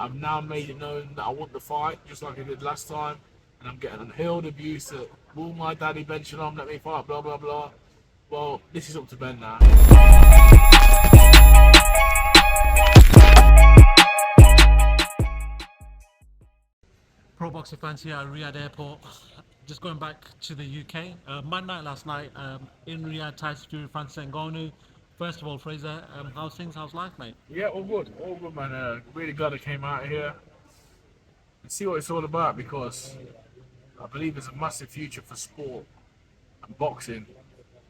I've now made it known that I want the fight, just like I did last time, and I'm getting unhealed abuse that will my daddy Ben Shalom let me fight, blah blah blah. Well, this is up to Ben now. Pro boxing fans here at Riyadh Airport. Just going back to the UK. Mad night last night in Riyadh. Tyson Fury, Francis Ngannou. First of all, Frazer, how's things? How's life, mate? Yeah, all good, man. Really glad I came out here and see what it's all about because I believe there's a massive future for sport and boxing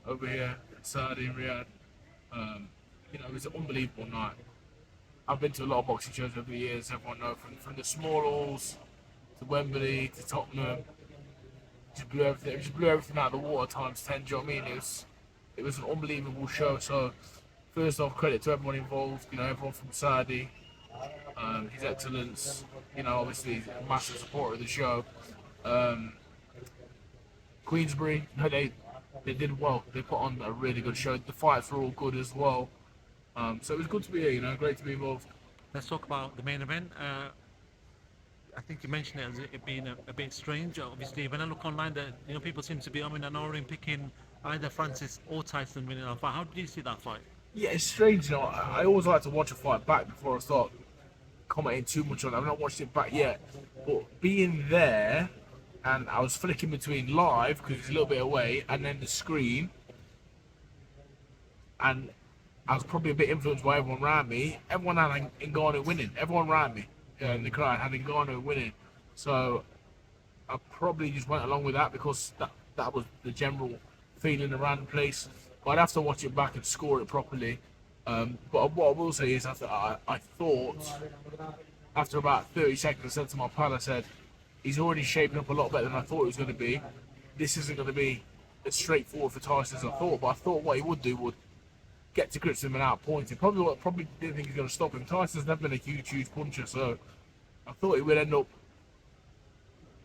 over here in Saudi and Riyadh. It was an unbelievable night. I've been to a lot of boxing shows over the years. Everyone knows from the small halls to Wembley to Tottenham. Just blew everything out of the water times 10. Do you know what I mean? It was an unbelievable show. So first off, credit to everyone involved. Everyone from Saudi, His Excellence. Obviously a massive supporter of the show. Queensbury, they did well. They put on a really good show. The fights were all good as well. So it was good to be here. Great to be involved. Let's talk about the main event. I think you mentioned it as it being a bit strange. Obviously, when I look online, that people seem to be and ahhing picking either Francis or Tyson winning that fight. How did you see that fight? Yeah, it's strange. I always like to watch a fight back before I start commenting too much on it. I've not watched it back yet, but being there, and I was flicking between live because it's a little bit away, and then the screen, and I was probably a bit influenced by everyone around me. Everyone had Ngannou winning. Everyone around me in the crowd had Ngannou winning. So I probably just went along with that because that was the general feeling around the place. But I'd have to watch it back and score it properly. But what I will say is I thought after about 30 seconds I said to my pal, I said, he's already shaping up a lot better than I thought he was going to be. This isn't going to be as straightforward for Tyson as I thought, but I thought what he would do would get to grips with him and outpoint him. Probably didn't think he's going to stop him. Tyson's never been a huge puncher, so I thought he would end up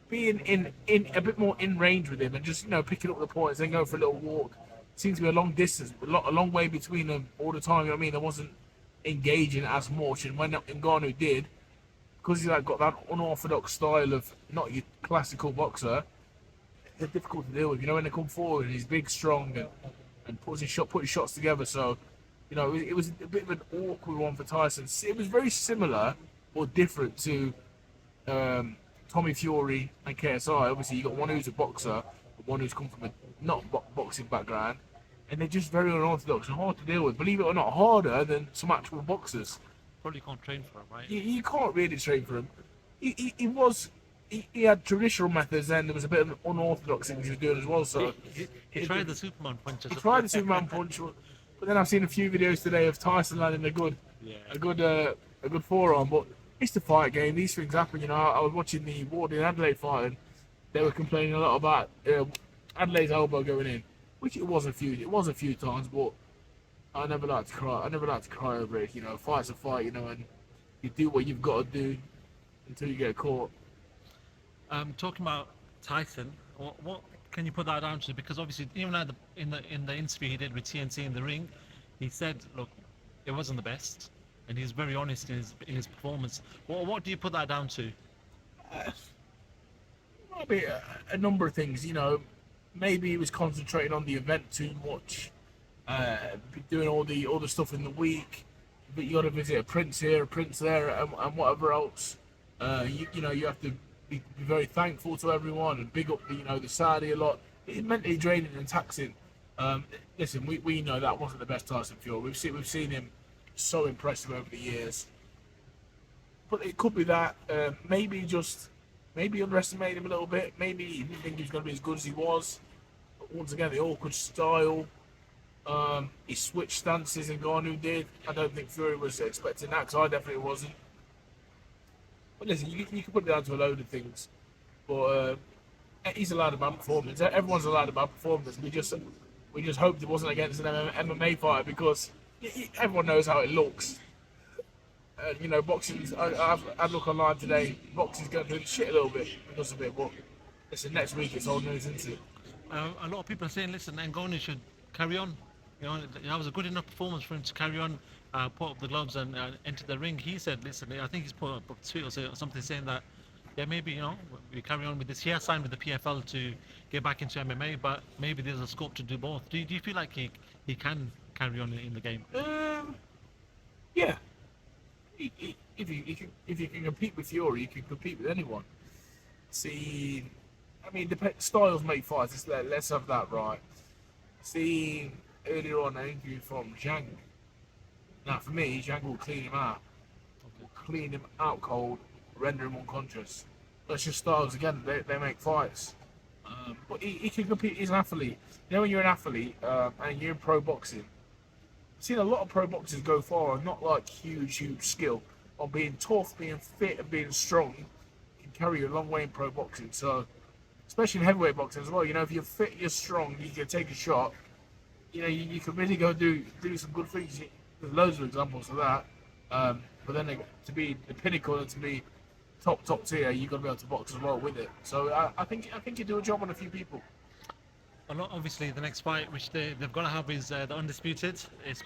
being in a bit more in range with him and just picking up the points, then go for a little walk. Seems to be a long distance, a long way between them all the time. I wasn't engaging as much, and when Ngannou did, because he's got that unorthodox style of not your classical boxer, they're difficult to deal with. When they come forward and he's big, strong, and put his shots together. So, it was a bit of an awkward one for Tyson. It was very similar or different to Tommy Fury and KSI. Obviously, you got one who's a boxer, and one who's come from a not boxing background, and they're just very unorthodox and hard to deal with. Believe it or not, harder than some actual boxers. Probably can't train for him, right? You can't really train for him. He had traditional methods, and there was a bit of unorthodox things he was doing as well. So he tried the Superman punch. He tried the Superman punch, but then I've seen a few videos today of Tyson landing a good forearm. But it's the fight game; these things happen. I was watching the Wardley and Adelaide fight, and they were complaining a lot about Adelaide's elbow going in, which it was a few times, but I never like to cry over it. Fight's a fight. And you do what you've got to do until you get caught. Talking about Tyson, what can you put that down to? Because obviously, even in the interview he did with TNT in the ring, he said, "Look, it wasn't the best," and he's very honest in his performance. What do you put that down to? Probably a number of things. Maybe he was concentrating on the event too much, doing all the stuff in the week. But you got to visit a prince here, a prince there, and whatever else. You have to be very thankful to everyone and big up the Saudi a lot. It's mentally draining and taxing. Listen, we know that wasn't the best Tyson Fury. We've seen him so impressive over the years. But it could be that maybe underestimated him a little bit. Maybe he didn't think he was going to be as good as he was. But once again, the awkward style. He switched stances and Ngannou did. I don't think Fury was expecting that, because I definitely wasn't. But listen, you can put it down to a load of things. But he's allowed a bad performance. Everyone's allowed a bad performance. We just hoped it wasn't against an MMA fighter, because everyone knows how it looks. Boxing. I look online today. Boxing's going through the shit a little bit because of it. But listen, next week it's old news, isn't it? A lot of people are saying, listen, Ngannou should carry on. That was a good enough performance for him to carry on. put up the gloves and entered the ring, he said, listen, I think he's put up a tweet or something saying that, yeah, maybe, we carry on with this. He has signed with the PFL to get back into MMA, but maybe there's a scope to do both. Do you feel like he can carry on in the game? Yeah. If you can compete with Fury, you can compete with anyone. See, I mean, styles make fights. Let's have that right. See, earlier on, an interview from Zhang. Now, for me, Zhang will clean him out. Will clean him out cold, render him unconscious. That's just styles again. They make fights. But he can compete. He's an athlete. You know, when you're an athlete and you're in pro boxing, I've seen a lot of pro boxers go far on not like huge skill, on being tough, being fit, and being strong. Can carry you a long way in pro boxing. So, especially in heavyweight boxing as well. You know, if you're fit, you're strong, you can take a shot. You know, you can really go do some good things. There's loads of examples of that. But then to be the pinnacle and to be top tier, you've got to be able to box as well with it. So I think you do a job on a few people. Obviously, the next fight which they've got to have is the Undisputed. It's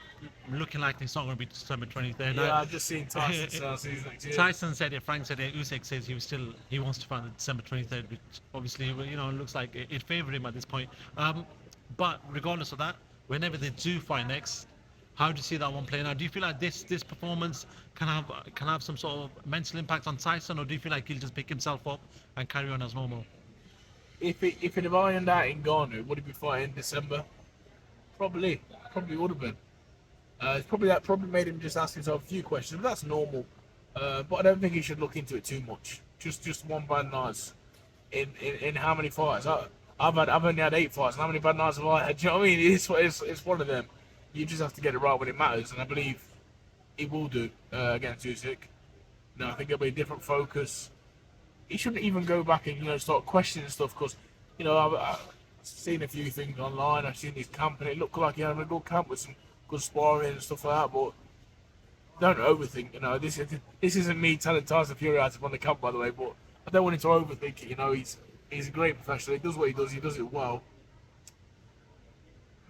looking like it's not going to be December 23rd. Yeah, I've just seen Tyson season next year. Tyson said it, Frank said it, Usyk says he wants to fight the December 23rd, which obviously, looks like it favoured him at this point. But regardless of that, whenever they do fight next, how do you see that one playing out? Do you feel like this performance can have some sort of mental impact on Tyson, or do you feel like he'll just pick himself up and carry on as normal? If it had ironed out in Ngannou, would he be fighting in December? Probably would have been. It's probably made him just ask himself a few questions, but that's normal. But I don't think he should look into it too much. Just one bad night in how many fights? I've only had 8 fights. And how many bad nights have I had? Do you know what I mean? It's one of them. You just have to get it right when it matters, and I believe he will do against Usyk. No, I think it'll be a different focus. He shouldn't even go back and start questioning stuff, because I've seen a few things online. I've seen his camp, and it looked like he had a good camp with some good sparring and stuff like that. But don't overthink. This isn't me telling Tyson Fury how to run the camp, by the way. But I don't want him to overthink it. He's a great professional. He does what he does. He does it well.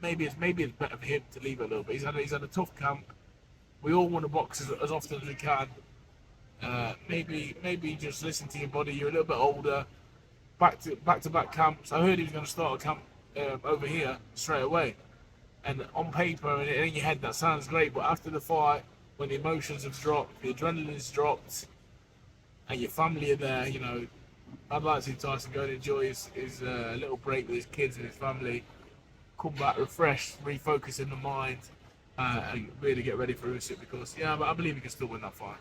Maybe it's better for him to leave it a little bit. He's had a tough camp. We all want to box as often as we can. Maybe just listen to your body. You're a little bit older. Back to back camps. I heard he was going to start a camp over here straight away. And on paper and in your head that sounds great, but after the fight, when the emotions have dropped, the adrenaline's dropped, and your family are there, I'd like to see Tyson go and enjoy his little break with his kids and his family. Come back refreshed, refocus in the mind, and really get ready for Usyk, because I believe he can still win that fight.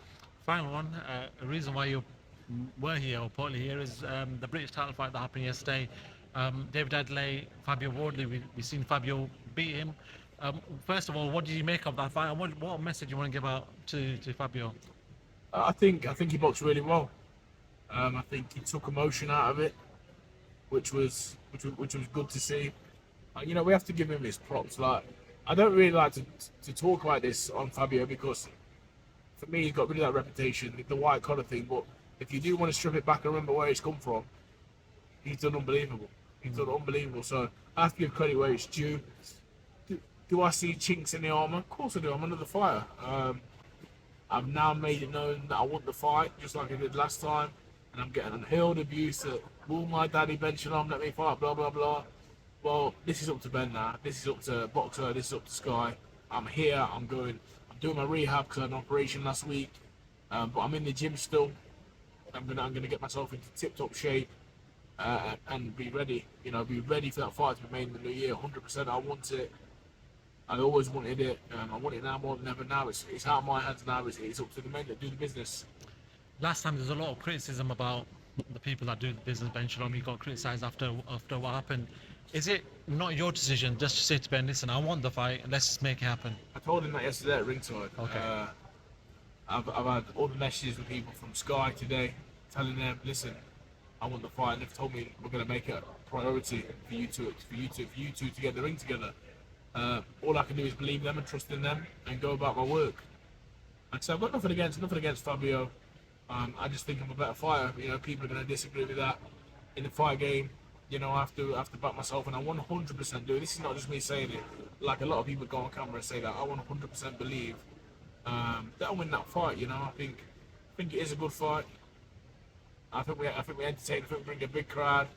Final one. The reason why you were here, or partly here, is the British title fight that happened yesterday. David Adley, Fabio Wardley. We've seen Fabio beat him. First of all, what did you make of that fight, and what message you want to give out to Fabio? I think he boxed really well. I think he took emotion out of it, which was good to see. We have to give him his props. Like, I don't really like to talk about this on Fabio, because for me, he's got rid of that reputation, the white collar thing. But if you do want to strip it back and remember where he's come from, he's done unbelievable. So I have to give credit where it's due. Do I see chinks in the armour? Of course I do. I'm another fighter. I've now made it known that I want the fight, just like I did last time. And I'm getting unhealed abuse that, will my daddy Ben Shalom let me fight, blah, blah, blah. Well, this is up to Ben now. This is up to Boxer. This is up to Sky. I'm here. I'm doing my rehab because I had an operation last week. But I'm in the gym still. I'm gonna get myself into tip-top shape and be ready. Be ready for that fight to be made in the new year. 100%. I want it. I always wanted it. I want it now more than ever. Now it's out of my hands now. It's up to the men that do the business. Last time there's a lot of criticism about the people that do the business. Ben Shalom, he got criticised after what happened. Is it not your decision just to say to Ben, listen, I want the fight, let's just make it happen? I told him that yesterday at ringside. Okay. I've had all the messages with people from Sky today, telling them, listen, I want the fight, and they've told me we're going to make it a priority for you two to get the ring together. All I can do is believe them and trust in them and go about my work. And so I've got nothing against Fabio. I just think I'm a better fighter. People are going to disagree with that in the fight game. I have to back myself, and I 100% do it. This is not just me saying it. Like a lot of people go on camera and say that. I 100% believe That'll win that fight. You know, I think it is a good fight. I think we entertain. I think we bring a big crowd,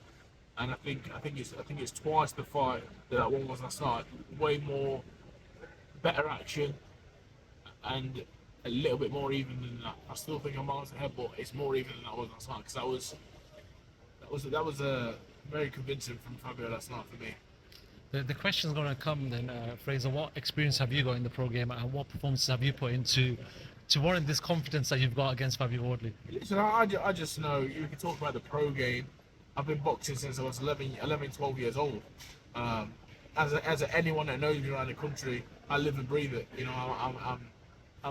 and I think it's twice the fight that one was last night. Way more, better action, and a little bit more even than that. I still think I'm miles ahead, but it's more even than that was last night because that was very convincing from Fabio last night for me. The question's going to come then, Fraser. What experience have you got in the pro game, and what performances have you put into to warrant this confidence that you've got against Fabio Wardley? Listen, I just know you can talk about the pro game. I've been boxing since I was 12 years old. As anyone that knows me around the country, I live and breathe it. You know,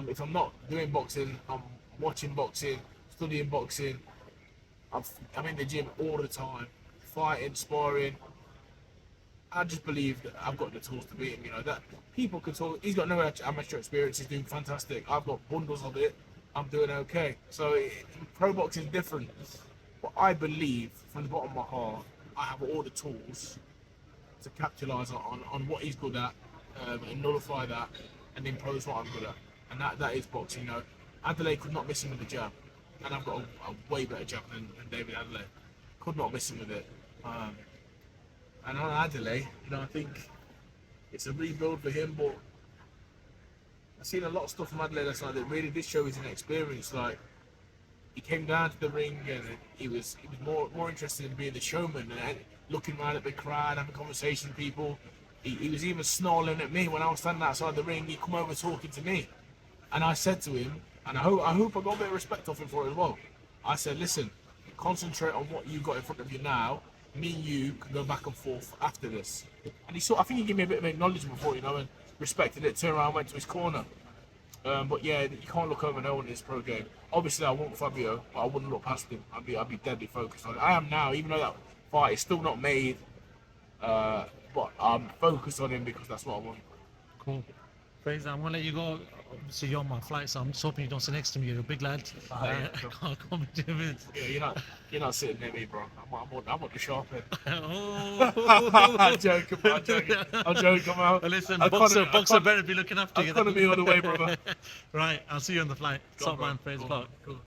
if I'm not doing boxing, I'm watching boxing, studying boxing. I'm in the gym all the time, fighting, sparring. I just believe that I've got the tools to beat him. You know that people can talk. He's got no amateur experience. He's doing fantastic. I've got bundles of it. I'm doing okay. So pro boxing is different. But I believe from the bottom of my heart, I have all the tools to capitalise on what he's good at, and nullify that, and impose what I'm good at. And that is boxing. You know, Adelaide could not miss him with the jab, and I've got a way better jab than David Adelaide. Could not miss him with it. And on Adelaide, you know, I think it's a rebuild for him, but I've seen a lot of stuff from Adelaide last night that really did show his inexperience. Like, he came down to the ring and he was more interested in being the showman and looking around at the crowd, having conversation with people. He was even snarling at me when I was standing outside the ring. He come over talking to me, and I said to him, and I hope I got a bit of respect off him for it as well. I said, listen, concentrate on what you got in front of you now. Me and you can go back and forth after this. And I think he gave me a bit of acknowledgement for it, you know, and respected it, turned around, went to his corner. But yeah, you can't look over no one in this pro game. Obviously, I want Fabio, but I wouldn't look past him. I'd be deadly focused on it. I am now, even though that fight is still not made, but I'm focused on him because that's what I want. Cool. Fraser, I'm going to let you go. Obviously, you're on my flight, so I'm just hoping you don't sit next to me. You're a big lad. Yeah, I'll come in 2 minutes. Yeah, you're not sitting near me, bro. I'm on the sharp end. Oh. I'm joking, bro. I'm joking, man. Listen, boxer better be looking after you. Economy all the way, brother. Right, I'll see you on the flight. Go on, Top bro. man, Frazer Cool. Clarke. Cool.